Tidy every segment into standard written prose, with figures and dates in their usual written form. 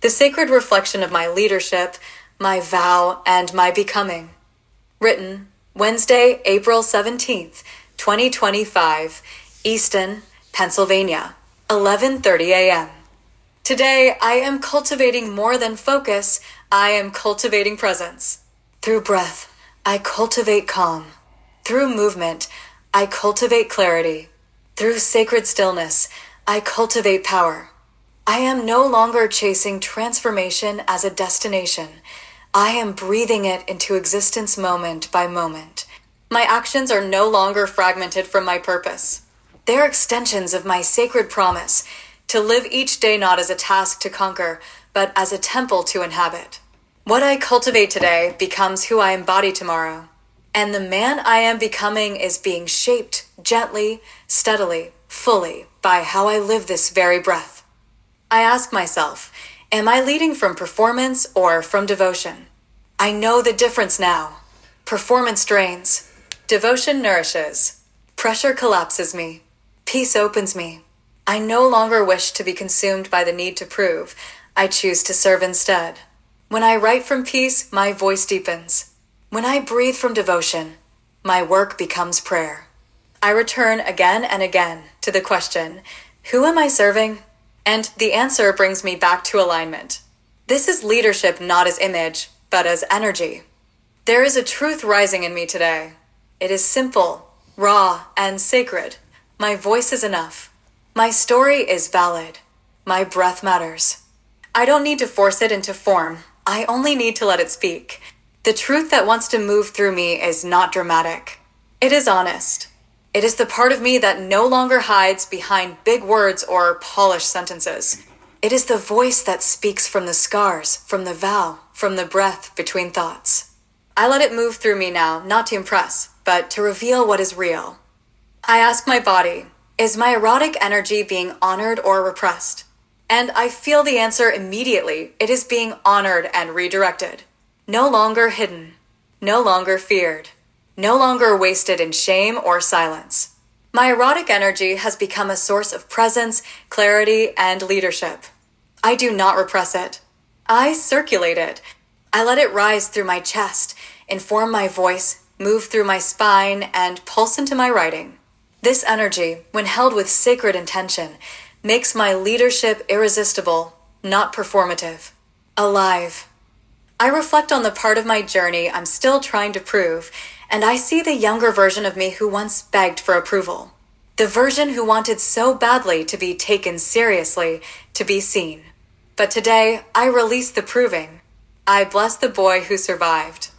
the sacred reflection of my leadership, my vow, and my becoming. Written Wednesday, April 17th, 2025, Easton, Pennsylvania, 11:30 a.m. Today, I am cultivating more than focus, I am cultivating presence. Through breath, I cultivate calm. Through movement, I cultivate clarity. Through sacred stillness, I cultivate power. I am no longer chasing transformation as a destination. I am breathing it into existence moment by moment. My actions are no longer fragmented from my purpose. They are extensions of my sacred promise to live each day not as a task to conquer, but as a temple to inhabit. What I cultivate today becomes who I embody tomorrow. And the man I am becoming is being shaped gently, steadily, fully by how I live this very breath. I ask myself, am I leading from performance or from devotion? I know the difference now. Performance drains. Devotion nourishes. Pressure collapses me. Peace opens me. I no longer wish to be consumed by the need to prove. I choose to serve instead. When I write from peace, my voice deepens. When I breathe from devotion, my work becomes prayer. I return again and again to the question, who am I serving? And the answer brings me back to alignment. This is leadership not as image, but as energy. There is a truth rising in me today. It is simple, raw, and sacred. My voice is enough. My story is valid. My breath matters. I don't need to force it into form. I only need to let it speak. The truth that wants to move through me is not dramatic. It is honest. It is the part of me that no longer hides behind big words or polished sentences. It is the voice that speaks from the scars, from the vow, from the breath between thoughts. I let it move through me now, not to impress, but to reveal what is real. I ask my body, is my erotic energy being honored or repressed? And I feel the answer immediately. It is being honored and redirected. No longer hidden. No longer feared. No longer wasted in shame or silence. My erotic energy has become a source of presence, clarity, and leadership. I do not repress it. I circulate it. I let it rise through my chest, inform my voice, move through my spine, and pulse into my writing. This energy, when held with sacred intention, makes my leadership irresistible, not performative. Alive. I reflect on the part of my journey I'm still trying to prove, and I see the younger version of me who once begged for approval. The version who wanted so badly to be taken seriously, to be seen. But today, I release the proving. I bless the boy who survived.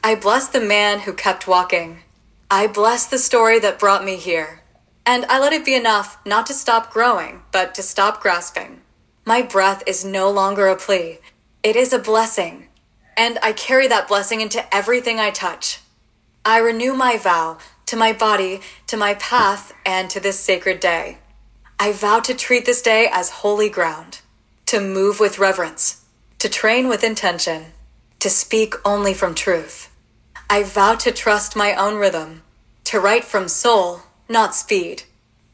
I bless the man who kept walking. I bless the story that brought me here. And I let it be enough not to stop growing, but to stop grasping. My breath is no longer a plea. It is a blessing. And I carry that blessing into everything I touch. I renew my vow to my body, to my path, and to this sacred day. I vow to treat this day as holy ground, to move with reverence, to train with intention, to speak only from truth. I vow to trust my own rhythm, to write from soul, not speed.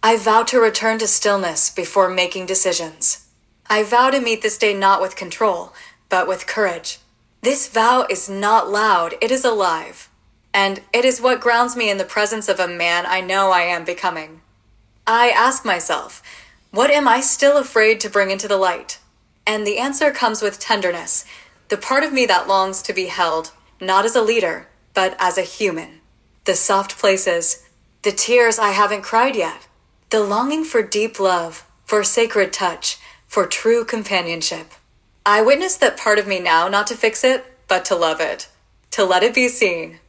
I vow to return to stillness before making decisions. I vow to meet this day not with control, but with courage. This vow is not loud, it is alive. And it is what grounds me in the presence of a man I know I am becoming. I ask myself, what am I still afraid to bring into the light? And the answer comes with tenderness, the part of me that longs to be held, not as a leader, but as a human. The soft places, the tears I haven't cried yet, the longing for deep love, for sacred touch, for true companionship. I witness that part of me now, not to fix it, but to love it, to let it be seen,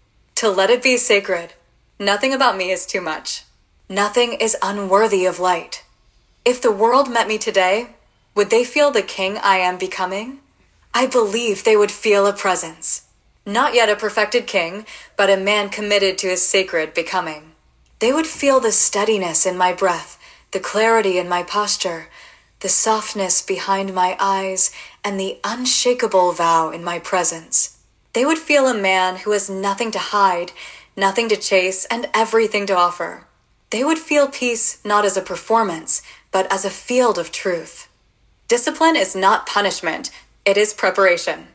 to let it be sacred. Nothing about me is too much. Nothing is unworthy of light. If the world met me today, would they feel the king I am becoming? I believe they would feel a presence. Not yet a perfected king, but a man committed to his sacred becoming. They would feel the steadiness in my breath, the clarity in my posture, the softness behind my eyes, and the unshakable vow in my presence. They would feel a man who has nothing to hide, nothing to chase, and everything to offer. They would feel peace not as a performance, but as a field of truth. Discipline is not punishment, It is preparation.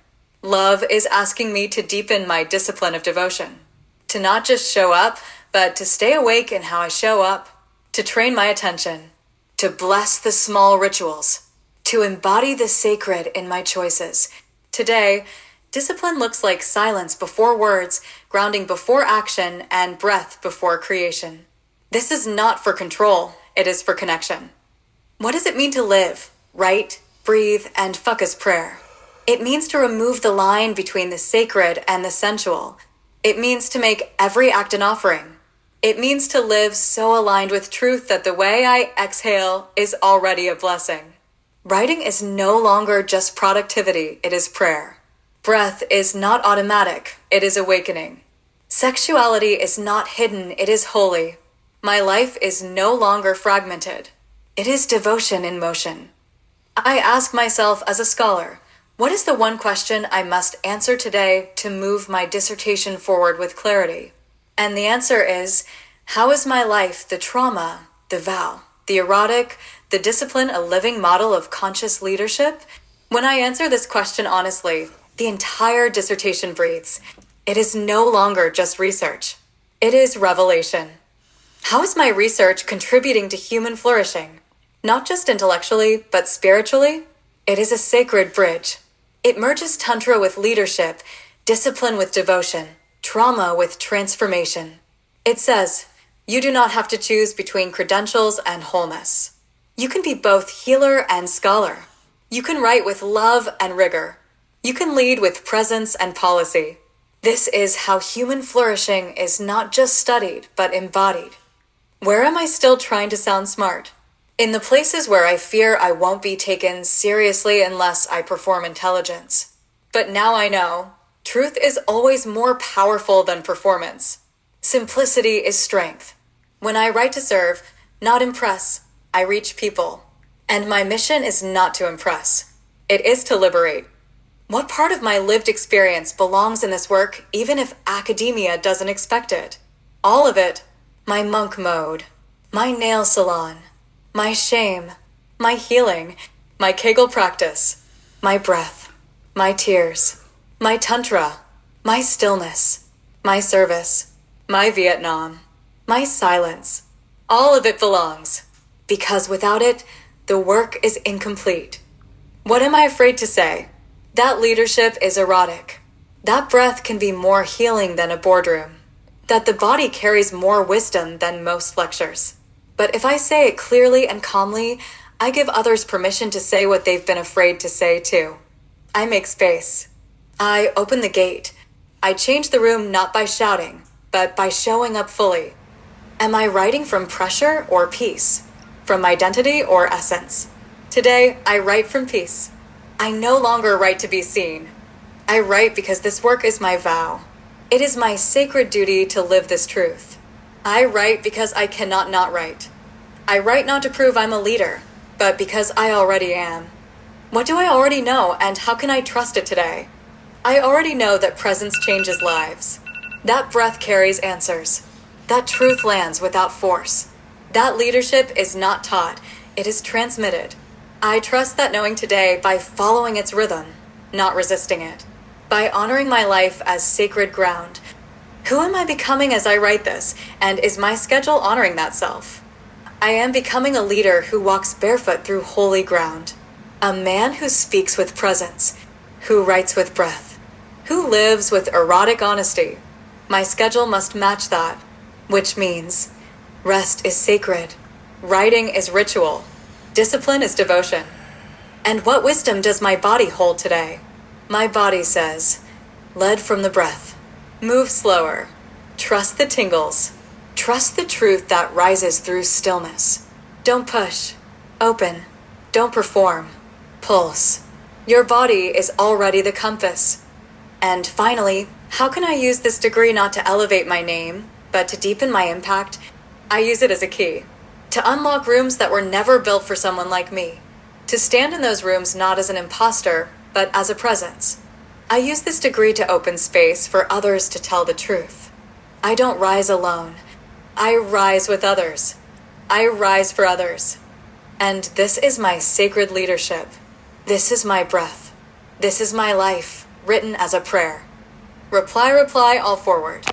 Love is asking me to deepen my discipline of devotion, to not just show up, but to stay awake in how I show up, to train my attention, to bless the small rituals, to embody the sacred in my choices. Today, discipline looks like silence before words, grounding before action, and breath before creation. This is not for control, it is for connection. What does it mean to live, write, breathe, and focus prayer? It means to remove the line between the sacred and the sensual. It means to make every act an offering. It means to live so aligned with truth that the way I exhale is already a blessing. Writing is no longer just productivity, it is prayer. Breath is not automatic, it is awakening. Sexuality is not hidden, it is holy. My life is no longer fragmented. It is devotion in motion. I ask myself as a scholar, what is the one question I must answer today to move my dissertation forward with clarity? And the answer is, how is my life, the trauma, the vow, the erotic, the discipline, a living model of conscious leadership? When I answer this question honestly, the entire dissertation breathes. It is no longer just research. It is revelation. How is my research contributing to human flourishing? Not just intellectually, but spiritually? It is a sacred bridge. It merges Tantra with leadership, discipline with devotion, trauma with transformation. It says, you do not have to choose between credentials and wholeness. You can be both healer and scholar. You can write with love and rigor. You can lead with presence and policy. This is how human flourishing is not just studied, but embodied. Where am I still trying to sound smart? In the places where I fear I won't be taken seriously unless I perform intelligence. But now I know, truth is always more powerful than performance. Simplicity is strength. When I write to serve, not impress, I reach people. And my mission is not to impress. It is to liberate. What part of my lived experience belongs in this work, even if academia doesn't expect it? All of it. My monk mode, my nail salon, my shame, my healing, my Kegel practice, my breath, my tears, my tantra, my stillness, my service, my Vietnam, my silence. All of it belongs, because without it, the work is incomplete. What am I afraid to say? That leadership is erotic. That breath can be more healing than a boardroom. That the body carries more wisdom than most lectures. But if I say it clearly and calmly, I give others permission to say what they've been afraid to say too. I make space. I open the gate. I change the room not by shouting, but by showing up fully. Am I writing from pressure or peace? From identity or essence? Today, I write from peace. I no longer write to be seen. I write because this work is my vow. It is my sacred duty to live this truth. I write because I cannot not write. I write not to prove I'm a leader, but because I already am. What do I already know, and how can I trust it today? I already know that presence changes lives. That breath carries answers. That truth lands without force. That leadership is not taught, it is transmitted. I trust that knowing today by following its rhythm, not resisting it. By honoring my life as sacred ground. Who am I becoming as I write this, and is my schedule honoring that self? I am becoming a leader who walks barefoot through holy ground. A man who speaks with presence, who writes with breath, who lives with erotic honesty. My schedule must match that, which means rest is sacred, writing is ritual, discipline is devotion. And what wisdom does my body hold today? My body says, led from the breath, move slower, trust the tingles, trust the truth that rises through stillness. Don't push, open, don't perform, pulse. Your body is already the compass. And finally, how can I use this degree not to elevate my name, but to deepen my impact? I use it as a key, to unlock rooms that were never built for someone like me, to stand in those rooms not as an imposter, but as a presence. I use this degree to open space for others to tell the truth. I don't rise alone. I rise with others. I rise for others. And this is my sacred leadership. This is my breath. This is my life, written as a prayer. Reply, reply, all forward.